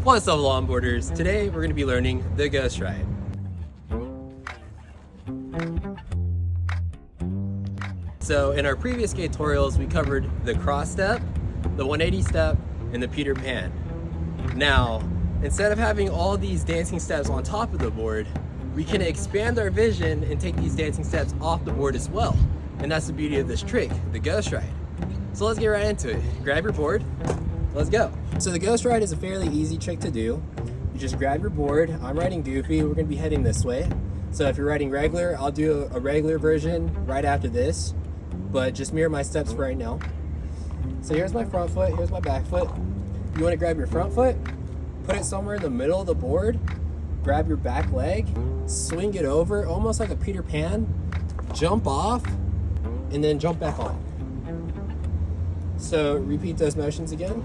What's up, longboarders? Today we're going to be learning the ghost ride. So in our previous Skatorials, we covered the cross step, the 180 step, and the Peter Pan. Now, instead of having all these dancing steps on top of the board, we can expand our vision and take these dancing steps off the board as well. And that's the beauty of this trick, the ghost ride. So let's get right into it. Grab your board, let's go. So the ghost ride is a fairly easy trick to do. You just grab your board. I'm riding goofy, we're gonna be heading this way. So if you're riding regular, I'll do a regular version right after this, but just mirror my steps for right now. So here's my front foot, here's my back foot. You wanna grab your front foot, put it somewhere in the middle of the board, grab your back leg, swing it over, almost like a Peter Pan, jump off, and then jump back on. So repeat those motions again.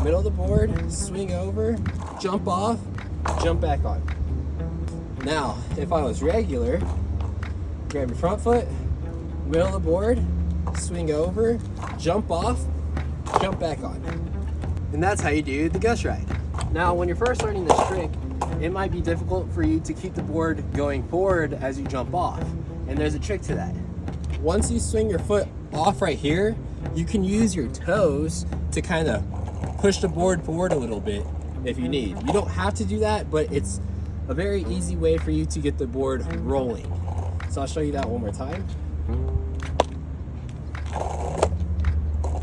Middle of the board, swing over, jump off, jump back on. Now, if I was regular, grab your front foot, middle of the board, swing over, jump off, jump back on. And that's how you do the ghost ride. Now, when you're first learning this trick, it might be difficult for you to keep the board going forward as you jump off. And there's a trick to that. Once you swing your foot off right here, you can use your toes to kind of push the board forward a little bit if you need. You don't have to do that, but it's a very easy way for you to get the board rolling. So I'll show you that one more time.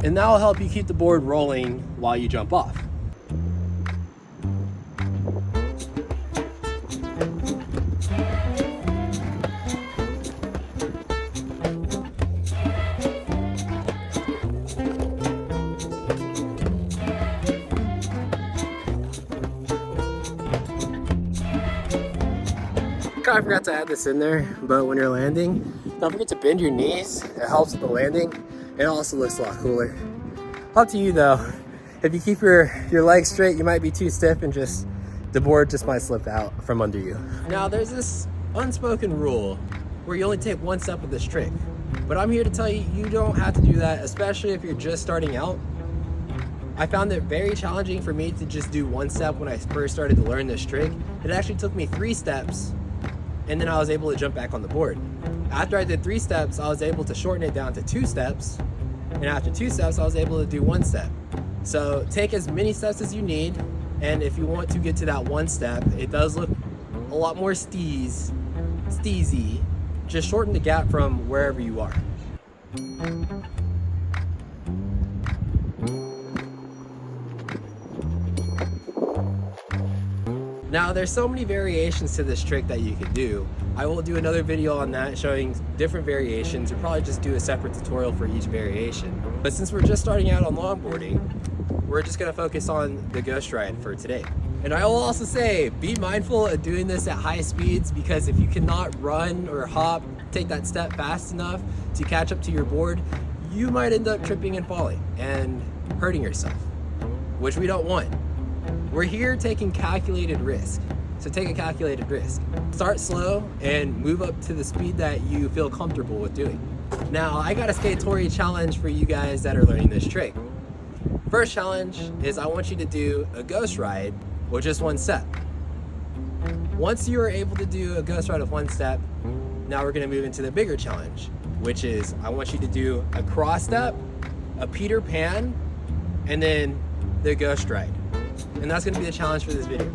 And that will help you keep the board rolling while you jump off. I forgot to add this in there, but when you're landing, don't forget to bend your knees. It helps with the landing. It also looks a lot cooler. Up to you though. If you keep your legs straight, you might be too stiff and the board just might slip out from under you. Now there's this unspoken rule where you only take one step with this trick, but I'm here to tell you, you don't have to do that, especially if you're just starting out. I found it very challenging for me to just do one step when I first started to learn this trick. It actually took me 3 steps, and then I was able to jump back on the board. After I did 3 steps, I was able to shorten it down to 2 steps. And after 2 steps, I was able to do 1 step. So take as many steps as you need. And if you want to get to that 1 step, it does look a lot more steezy. Just shorten the gap from wherever you are. Now there's so many variations to this trick that you can do. I will do another video on that showing different variations. We'll probably just do a separate tutorial for each variation. But since we're just starting out on longboarding, we're just gonna focus on the ghost ride for today. And I will also say, be mindful of doing this at high speeds, because if you cannot run or hop, take that step fast enough to catch up to your board, you might end up tripping and falling and hurting yourself, which we don't want. We're here taking calculated risk. So take a calculated risk. Start slow and move up to the speed that you feel comfortable with doing. Now, I got a Skatori challenge for you guys that are learning this trick. First challenge is I want you to do a ghost ride with just 1 step. Once you are able to do a ghost ride with 1 step, now we're gonna move into the bigger challenge, which is I want you to do a cross step, a Peter Pan, and then the ghost ride. And that's gonna be the challenge for this video.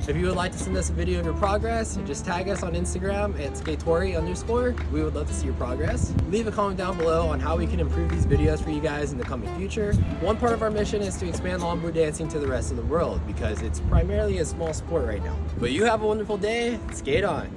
If you would like to send us a video of your progress, just tag us on Instagram at Skatori_. We would love to see your progress. Leave a comment down below on how we can improve these videos for you guys in the coming future. One part of our mission is to expand longboard dancing to the rest of the world, because it's primarily a small sport right now. But you have a wonderful day, skate on.